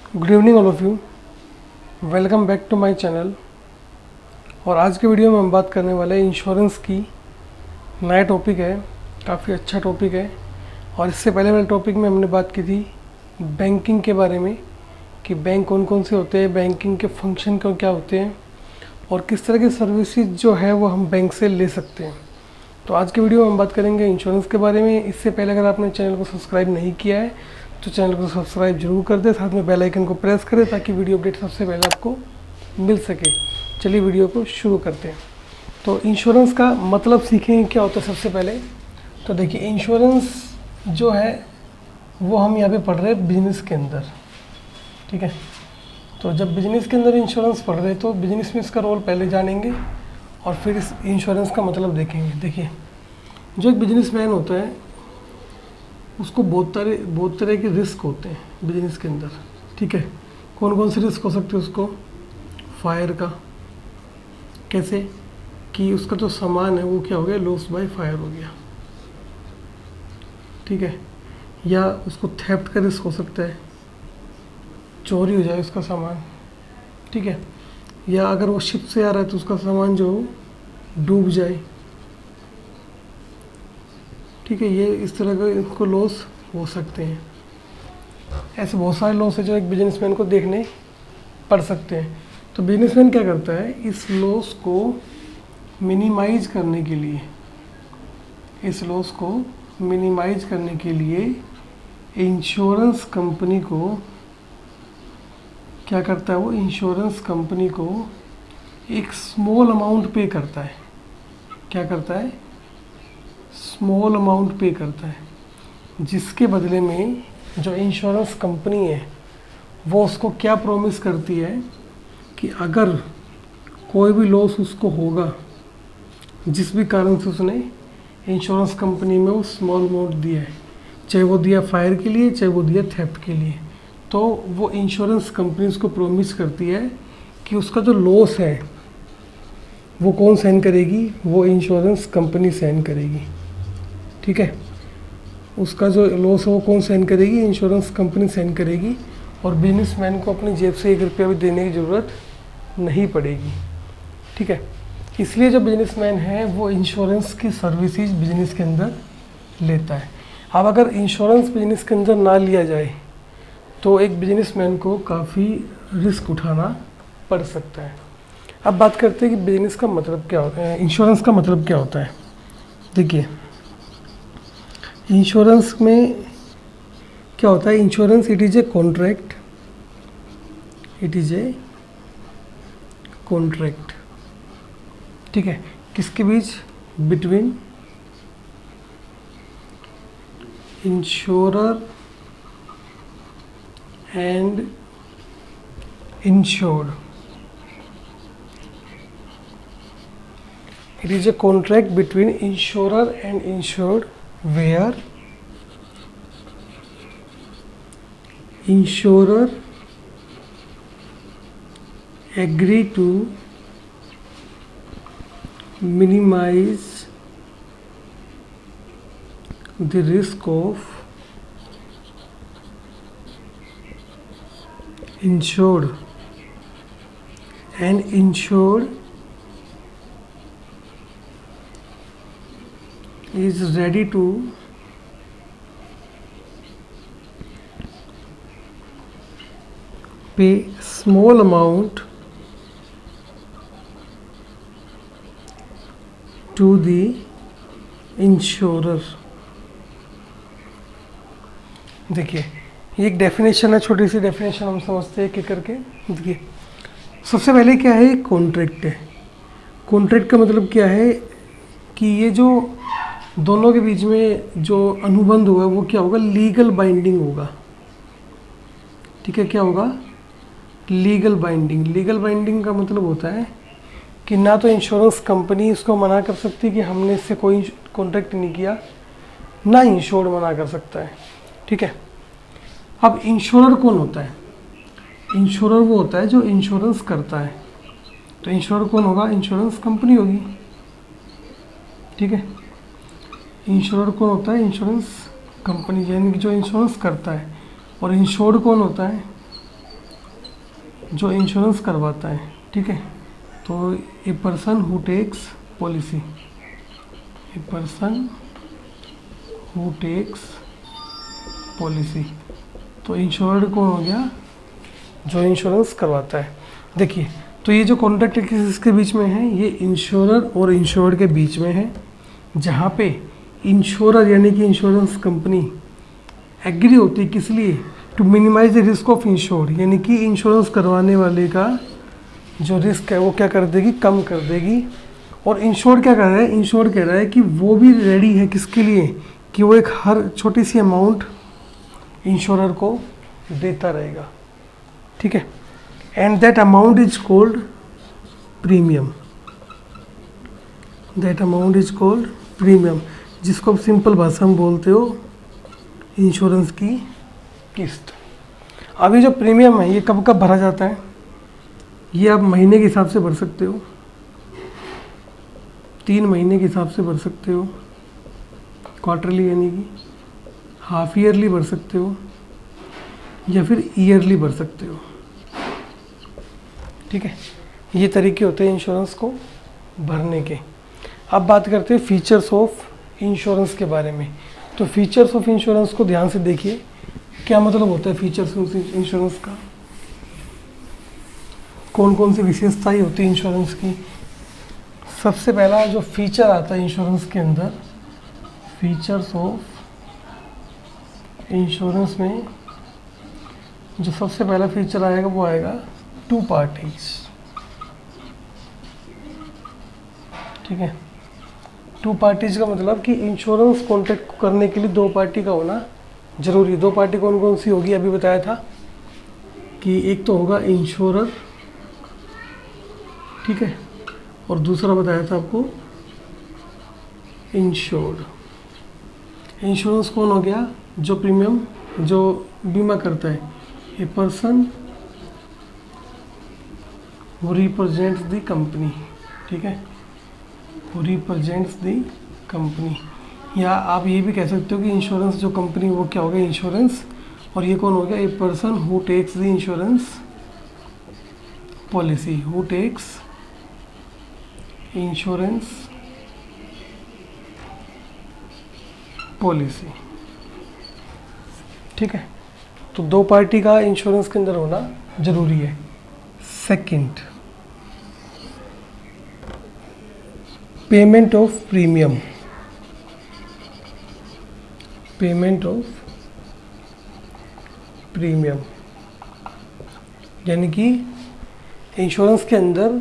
Good evening all of you, welcome back to my channel. और आज के video में हम बात करने वाले हैं इंश्योरेंस की। नया टॉपिक है, काफ़ी अच्छा टॉपिक है। और इससे पहले वाले टॉपिक में हमने बात की थी बैंकिंग के बारे में कि बैंक कौन कौन से होते हैं, बैंकिंग के फंक्शन क्या होते हैं और किस तरह की सर्विसेज जो है वो हम बैंक से ले सकते हैं। तो आज के वीडियो में हम बात करेंगे इंश्योरेंस के बारे में। इससे पहले अगर आपने चैनल को सब्सक्राइब नहीं किया है तो चैनल को सब्सक्राइब जरूर कर दें, साथ में बेल आइकन को प्रेस करें ताकि वीडियो अपडेट सबसे पहले आपको मिल सके। चलिए वीडियो को शुरू करते हैं। तो इंश्योरेंस का मतलब सीखेंगे क्या होता है सबसे पहले। तो देखिए, इंश्योरेंस जो है वो हम यहाँ पे पढ़ रहे हैं बिजनेस के अंदर, ठीक है। तो जब बिजनेस के अंदर इंश्योरेंस पढ़ रहे हैं तो बिजनेस में इसका रोल पहले जानेंगे और फिर इस इंश्योरेंस का मतलब देखेंगे। देखिए, जो एक बिजनेसमैन होता है उसको बहुत तरह के रिस्क होते हैं बिजनेस के अंदर, ठीक है। कौन कौन से रिस्क हो सकते हैं उसको? फायर का, कैसे कि उसका जो सामान है वो क्या हो गया, लॉस बाय फायर हो गया, ठीक है। या उसको थेफ्ट का रिस्क हो सकता है, चोरी हो जाए उसका सामान, ठीक है। या अगर वो शिप से आ रहा है तो उसका सामान जो डूब जाए, ठीक है। ये इस तरह का इनको लॉस हो सकते हैं। ऐसे बहुत सारे लॉस है जो एक बिजनेसमैन को देखने पड़ सकते हैं। तो बिजनेसमैन क्या करता है, इस लॉस को मिनिमाइज करने के लिए, इंश्योरेंस कंपनी को क्या करता है, वो इंश्योरेंस कंपनी को एक स्मॉल अमाउंट पे करता है। क्या करता है? स्मॉल अमाउंट पे करता है, जिसके बदले में जो इंश्योरेंस कंपनी है वो उसको क्या प्रॉमिस करती है कि अगर कोई भी लॉस उसको होगा, जिस भी कारण से उसने इंश्योरेंस कंपनी में वो स्मॉल अमाउंट दिया है, चाहे वो दिया फायर के लिए, चाहे वो दिया थेफ्ट के लिए, तो वो इंश्योरेंस कंपनी उसको प्रॉमिस करती है कि उसका जो लॉस है वो कौन सहन करेगी? वो इंश्योरेंस कंपनी सहन करेगी, ठीक है। उसका जो लॉस है वो कौन सहन करेगी? इंश्योरेंस कंपनी सहन करेगी। और बिजनेसमैन को अपनी जेब से 1 रुपया भी देने की ज़रूरत नहीं पड़ेगी, ठीक है। इसलिए जो बिजनेसमैन है वो इंश्योरेंस की सर्विसेज बिजनेस के अंदर लेता है। अब अगर इंश्योरेंस बिजनेस के अंदर ना लिया जाए तो एक बिजनेसमैन को काफ़ी रिस्क उठाना पड़ सकता है। अब बात करते हैं कि बिजनेस का मतलब क्या होता है, इंश्योरेंस का मतलब क्या होता है। देखिए, इंश्योरेंस में क्या होता है, insurance it is a contract, ठीक है। किसके बीच? Between insurer and insured. It is a contract between insurer and insured where insurer agree to minimize the risk of insured and insured is ready to pay small amount to the insurer। देखिए, ये एक definition है, छोटी सी definition हम समझते हैं कि करके। देखिए, सबसे पहले क्या है, कॉन्ट्रैक्ट है। कॉन्ट्रैक्ट का मतलब क्या है कि ये जो दोनों के बीच में जो अनुबंध हुआ है वो क्या होगा, लीगल बाइंडिंग होगा, ठीक है। क्या होगा? Legal binding. लीगल बाइंडिंग का मतलब होता है कि ना तो इंश्योरेंस कंपनी इसको मना कर सकती कि हमने इससे कोई कॉन्ट्रैक्ट नहीं किया, ना इंश्योर्ड मना कर सकता है, ठीक है। अब इंश्योरर कौन होता है? इंश्योरर वो होता है जो इंश्योरेंस करता है। तो इंश्योरर कौन होगा? इंश्योरेंस कंपनी होगी, ठीक है। इंश्योरर कौन होता है? इंश्योरेंस कंपनी, यानी कि जो इंश्योरेंस करता है। और इंश्योर्ड कौन होता है? जो इंश्योरेंस करवाता है, ठीक है। तो a person who takes policy, a person who takes policy. तो इंश्योर्ड कौन हो गया? जो इंश्योरेंस करवाता है। देखिए, तो ये जो कॉन्ट्रैक्ट किसके बीच में है? ये इंश्योरर और इंश्योर्ड के बीच में है, जहाँ पे इंश्योरर यानी कि इंश्योरेंस कंपनी एग्री होती है किस लिए? To minimise the risk of insured, यानी कि इंश्योरेंस करवाने वाले का जो रिस्क है वो क्या कर देगी? कम कर देगी। और इंश्योर्ड क्या कर रहा है? इंश्योर्ड कह रहा है कि वो भी रेडी है किसके लिए? कि वो एक हर छोटी सी अमाउंट इंश्योरर को देता रहेगा, ठीक है। And that amount is called premium, that amount is called premium, जिसको आप सिंपल भाषा में बोलते हो इंश्योरेंस की किस्त। अभी जो प्रीमियम है ये कब कब भरा जाता है? ये आप महीने के हिसाब से भर सकते हो, 3 महीने के हिसाब से भर सकते हो, क्वार्टरली यानी कि हाफ ईयरली भर सकते हो, या फिर ईयरली भर सकते हो, ठीक है। ये तरीके होते हैं इंश्योरेंस को भरने के। अब बात करते हैं फीचर्स ऑफ इंश्योरेंस के बारे में। तो फीचर्स ऑफ इंश्योरेंस को ध्यान से देखिए, क्या मतलब होता है फीचर्स ऑफ इंश्योरेंस का, कौन कौन सी विशेषताएं होती है इंश्योरेंस की। सबसे पहला जो फीचर आता है इंश्योरेंस के अंदर, फीचर्स ऑफ इंश्योरेंस में जो सबसे पहला फीचर आएगा वो आएगा 2 पार्टीज, ठीक है। 2 पार्टीज का मतलब कि इंश्योरेंस कॉन्ट्रैक्ट करने के लिए 2 पार्टी का होना जरूरी है। 2 पार्टी कौन कौन सी होगी? अभी बताया था कि एक तो होगा इंश्योरर, ठीक है, और दूसरा बताया था आपको इंश्योर्ड। इंश्योरेंस कौन हो गया? जो प्रीमियम, जो बीमा करता है। ए person who represents the company, ठीक है, हु रिप्रेजेंट्स द कंपनी। या आप ये भी कह सकते हो कि इंश्योरेंस जो कंपनी वो क्या हो गया? इंश्योरेंस। और ये कौन हो गया? A person who takes the insurance policy, who takes insurance policy, ठीक है। तो 2 पार्टी का इंश्योरेंस के अंदर होना जरूरी है। Second, payment of premium, payment of premium, यानी कि इंश्योरेंस के अंदर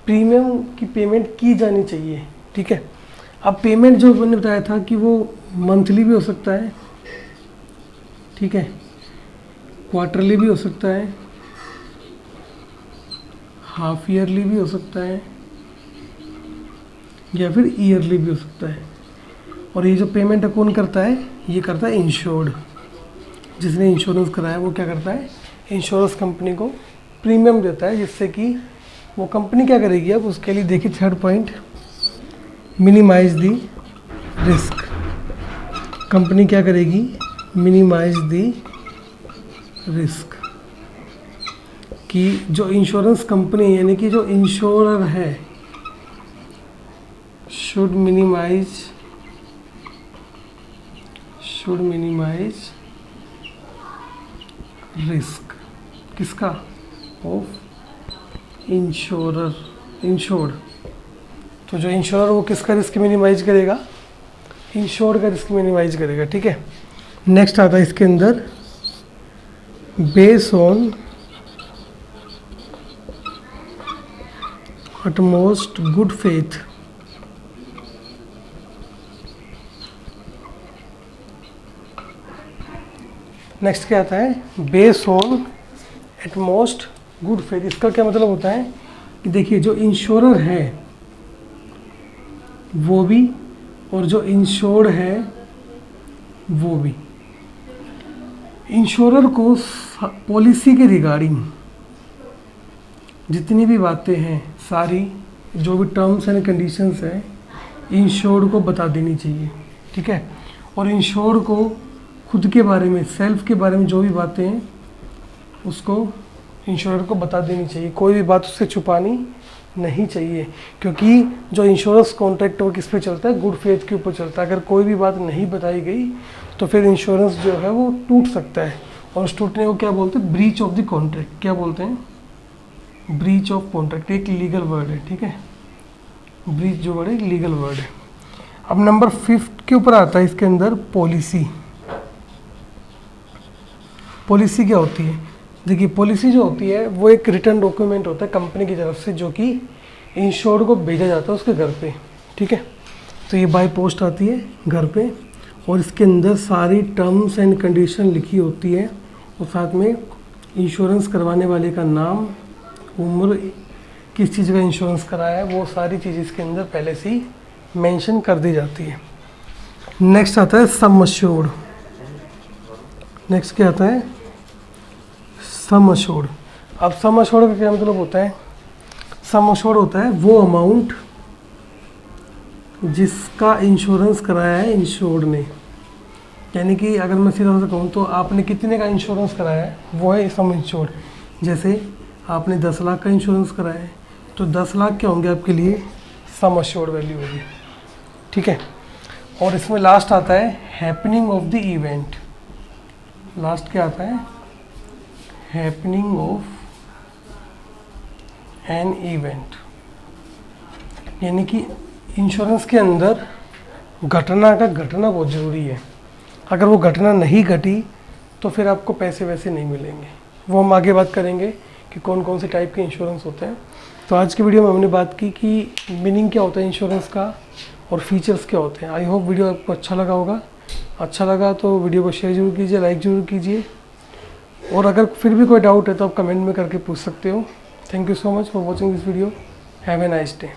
प्रीमियम की पेमेंट की जानी चाहिए, ठीक है। अब पेमेंट जो मैंने बताया था कि वो मंथली भी हो सकता है, ठीक है, क्वार्टरली भी हो सकता है, हाफ ईयरली भी हो सकता है, या फिर ईयरली भी हो सकता है। और ये जो पेमेंट कौन करता है? ये करता है इंश्योर्ड। जिसने इंश्योरेंस कराया वो क्या करता है? इंश्योरेंस कंपनी को प्रीमियम देता है, जिससे कि वो कंपनी क्या करेगी? अब उसके लिए देखिए third point, minimise the risk. Company क्या करेगी? Minimise the risk. कि जो इंश्योरेंस कंपनी यानी कि जो इंश्योरर है शुड मिनिमाइज रिस्क। किसका? Of insured. तो जो इंश्योरर वो किसका रिस्क मिनिमाइज करेगा? इंश्योर्ड का रिस्क मिनिमाइज करेगा, ठीक है। नेक्स्ट आता है इसके अंदर base on utmost good faith. Next क्या आता है? Base on utmost good faith. इसका क्या मतलब होता है कि देखिए जो इंश्योरर है वो भी और जो इंश्योर्ड है वो भी, इंश्योरर को पॉलिसी के रिगार्डिंग जितनी भी बातें हैं सारी, जो भी टर्म्स एंड कंडीशंस हैं, इंश्योर्ड को बता देनी चाहिए, ठीक है। और इंश्योर्ड को खुद के बारे में, सेल्फ के बारे में जो भी बातें हैं उसको इंश्योरेंस को बता देनी चाहिए, कोई भी बात उससे छुपानी नहीं चाहिए, क्योंकि जो इंश्योरेंस कॉन्ट्रैक्ट वो किस पे चलता है, गुड फेथ के ऊपर चलता है। अगर कोई भी बात नहीं बताई गई तो फिर इंश्योरेंस जो है वो टूट सकता है, और उस टूटने को क्या बोलते हैं, ब्रीच ऑफ द कॉन्ट्रैक्ट। क्या बोलते हैं, ब्रीच ऑफ कॉन्ट्रैक्ट, एक लीगल वर्ड है, ठीक है। ब्रीच जो वर्ड है एक लीगल वर्ड है। अब नंबर 5 के ऊपर आता है इसके अंदर पॉलिसी। पॉलिसी क्या होती है, देखिए पॉलिसी जो होती है वो एक रिटर्न डॉक्यूमेंट होता है कंपनी की तरफ से, जो कि इंश्योर्ड को भेजा जाता है उसके घर पे, ठीक है। तो ये बाय पोस्ट आती है घर पे, और इसके अंदर सारी टर्म्स एंड कंडीशन लिखी होती है, और साथ में इंश्योरेंस करवाने वाले का नाम, उम्र, किस चीज़ का इंश्योरेंस कराया है, वो सारी चीज़ इसके अंदर पहले से ही मेंशन कर दी जाती है। नेक्स्ट आता है सम अश्योर्ड। नेक्स्ट क्या आता है, सम अश्योर्ड। अब सम अश्योर्ड का क्या मतलब होता है, सम अश्योर्ड होता है वो अमाउंट जिसका इंश्योरेंस कराया है इंश्योर्ड ने। यानी कि अगर मैं सीधा से कहूँ तो आपने कितने का इंश्योरेंस कराया है, वो है सम इंश्योर्ड। जैसे आपने 10 लाख का इंश्योरेंस कराया है तो 10 लाख क्या होंगे आपके लिए, सम अश्योर्ड वैल्यू होगी, ठीक है। और इसमें लास्ट आता है happening of the event. Last क्या आता है, हैपनिंग ऑफ एन इवेंट। यानी कि इंश्योरेंस के अंदर घटना का घटना बहुत ज़रूरी है। अगर वो घटना नहीं घटी तो फिर आपको पैसे वैसे नहीं मिलेंगे। वो हम आगे बात करेंगे कि कौन कौन से टाइप के इंश्योरेंस होते हैं। तो आज की वीडियो में हमने बात की कि मीनिंग क्या होता है इंश्योरेंस का और फीचर्स क्या होते हैं। आई होप वीडियो आपको अच्छा लगा होगा। अच्छा लगा तो वीडियो को शेयर जरूर कीजिए, लाइक ज़रूर कीजिए, और अगर फिर भी कोई डाउट है तो आप कमेंट में करके पूछ सकते हो। Thank you so much for watching this video. Have a nice day.